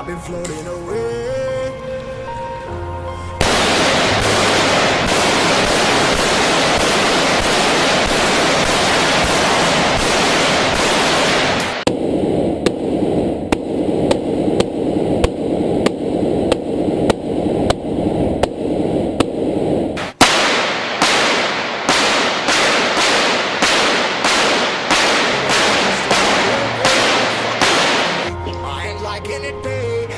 I've been floating away.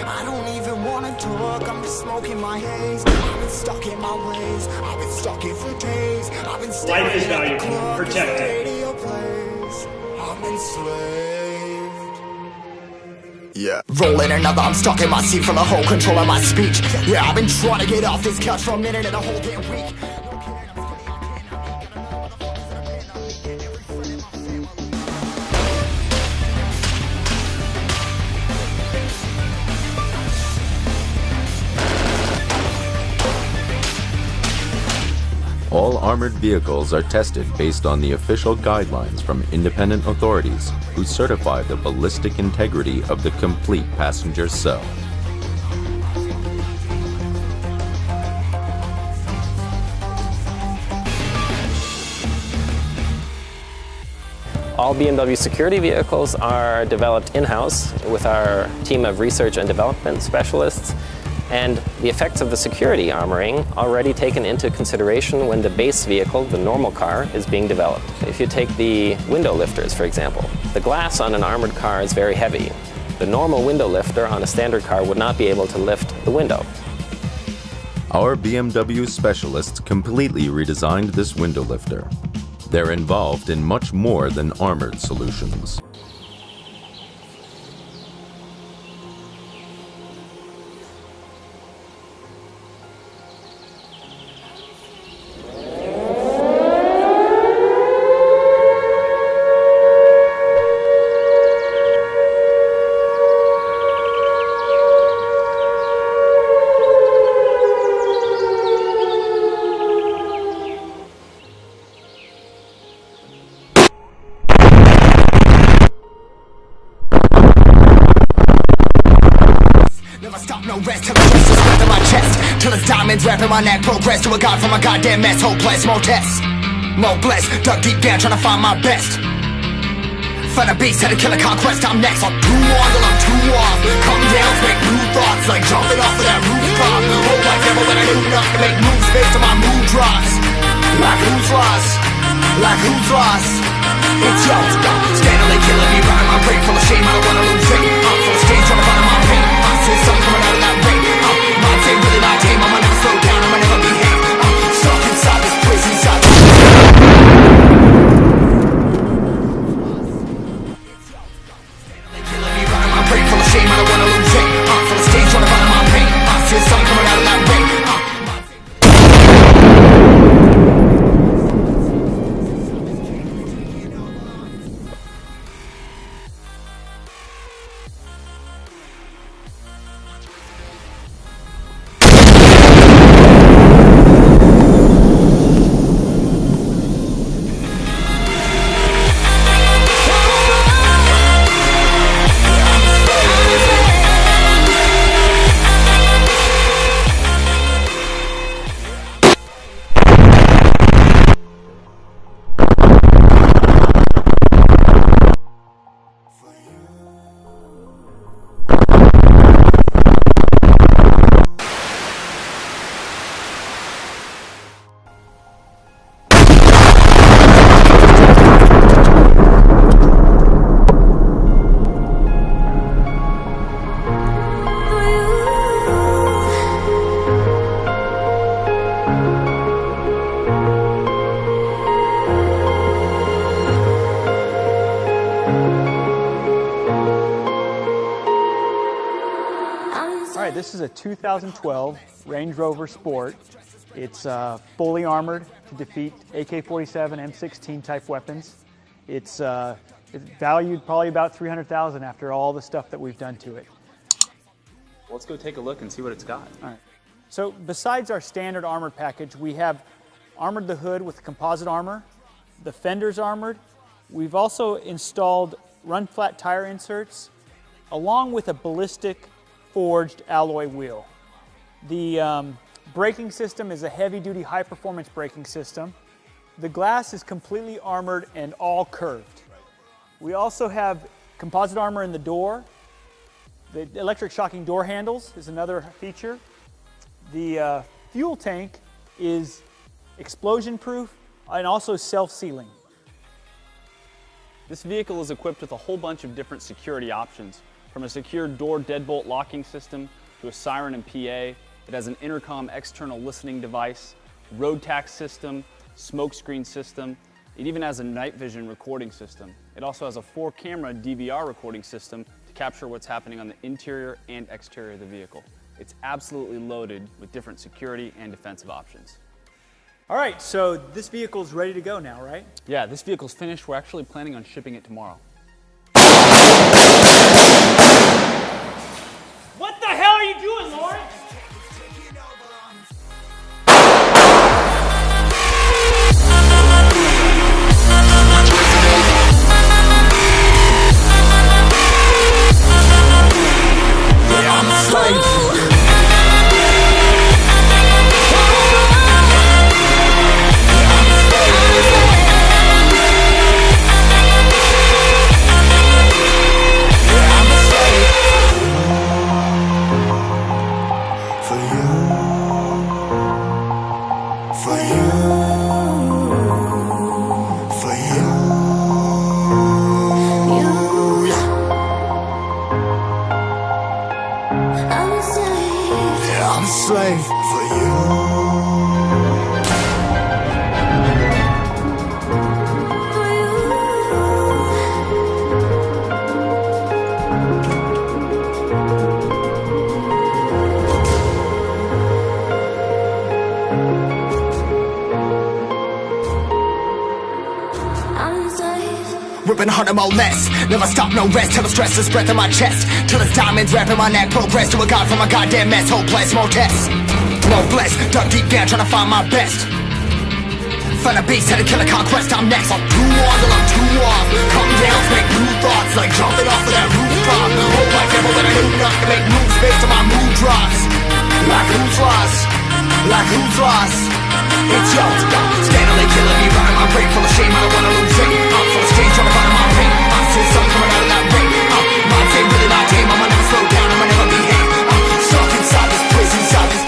I don't even wanna talk, I'm just smoking my haze. I've been stuck in my ways, I've been stuck in for days. I've been life is valuable, protect it. I'm enslaved. Yeah, rolling another, I'm stuck in my seat from the whole control of my speech. Yeah, I've been trying to get off this couch for a minute and a whole damn week. All armored vehicles are tested based on the official guidelines from independent authorities who certify the ballistic integrity of the complete passenger cell. All BMW security vehicles are developed in-house with our team of research and development specialists, and the effects of the security armoring already taken into consideration when the base vehicle, the normal car, is being developed. If you take the window lifters, for example, the glass on an armored car is very heavy. The normal window lifter on a standard car would not be able to lift the window. Our BMW specialists completely redesigned this window lifter. They're involved in much more than armored solutions. Stop, no rest, till the justice left in my chest. Till it's diamonds wrapping my neck. Progress to a god from a goddamn mess. Hopeless, more tests, more blessed. Dug deep down trying to find my best. Find a beast, had to kill a conquest. I'm next. I'm too on till I'm too off. Come down, make new thoughts, like jumping off of that rooftop. Whole life never when I knew not to make moves based on my mood drops. Like who's lost? Like who's lost? It's yours. Steadily killing me, running my brain full of shame. I don't wanna lose it. I'm full of stage trying to find my pain. Something coming out of that rain. My team really my team. I'ma never slow down, I'ma never behave. Stuck inside this place, inside this They killing me, running my brain full of shame. I don't wanna lose it. Full of stage trying to find my pain. See something coming out of that rain. This is a 2012 Range Rover Sport. It's fully armored to defeat AK-47, M16 type weapons. It's valued probably about $300,000 after all the stuff that we've done to it. Well, let's go take a look and see what it's got. All right. So besides our standard armored package, we have armored the hood with composite armor. The fender's armored. We've also installed run-flat tire inserts along with a ballistic forged alloy wheel. The braking system is a heavy-duty, high-performance braking system. The glass is completely armored and all curved. We also have composite armor in the door. The electric shocking door handles is another feature. The fuel tank is explosion-proof and also self-sealing. This vehicle is equipped with a whole bunch of different security options, from a secure door deadbolt locking system to a siren and PA. It has an intercom external listening device, road tax system, smoke screen system. It even has a night vision recording system. It also has a 4-camera DVR recording system to capture what's happening on the interior and exterior of the vehicle. It's absolutely loaded with different security and defensive options. All right, so this vehicle's ready to go now, right? Yeah, this vehicle's finished. We're actually planning on shipping it tomorrow. What the hell are you doing, Lawrence? I'm a slave for you. Ripping harder, more less. Never stop, no rest. Till the stress is breath in my chest. Till it's diamonds wrapping my neck. Progress to a god from a goddamn mess. Hopeless, more tests. More blessed. Dug deep down, trying to find my best. Find a beast, had to kill a conquest. I'm next. I'm too on till I'm too off. Come down, make new thoughts. Like jumping off of that rooftop. Hope like devil that I knew enough to make moves based on my mood drops. Like who's lost? Like who's lost? It's yours. Steadily killing me, running my brain full of shame. I don't wanna lose it. I'm full of stage, trying to find my pain. I'm still something coming out of that rain. My team, really my team. I'ma never slow down, I'ma never behave. I'm stuck inside this prison, inside this.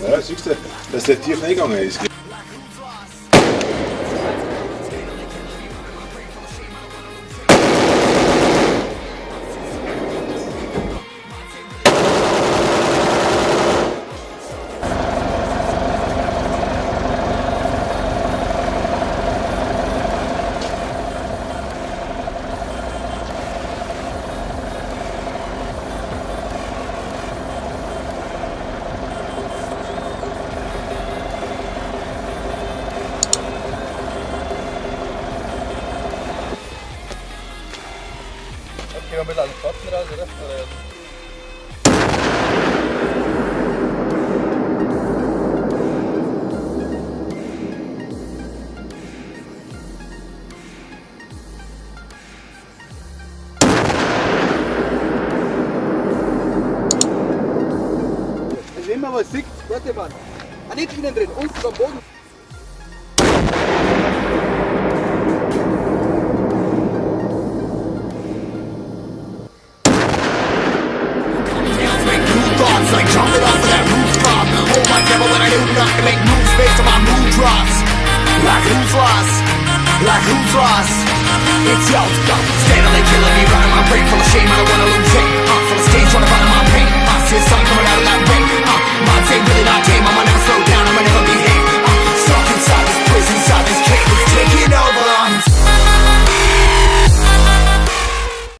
Ja, siehst du, dass der tief reingegangen ist. wir ein bisschen aus dem Quatschen raus, oder? Also wenn man was sieht, warte mal, nicht innen drin, unten am Boden. Thoughts like jumping off of that rooftop. Hold my temper when I knew not to make moves based on my mood drops. Like who's lost? Like who's lost? It's yo, steadily killing me, running my brain full of shame. I don't wanna lose it. Full of stage, trying to find my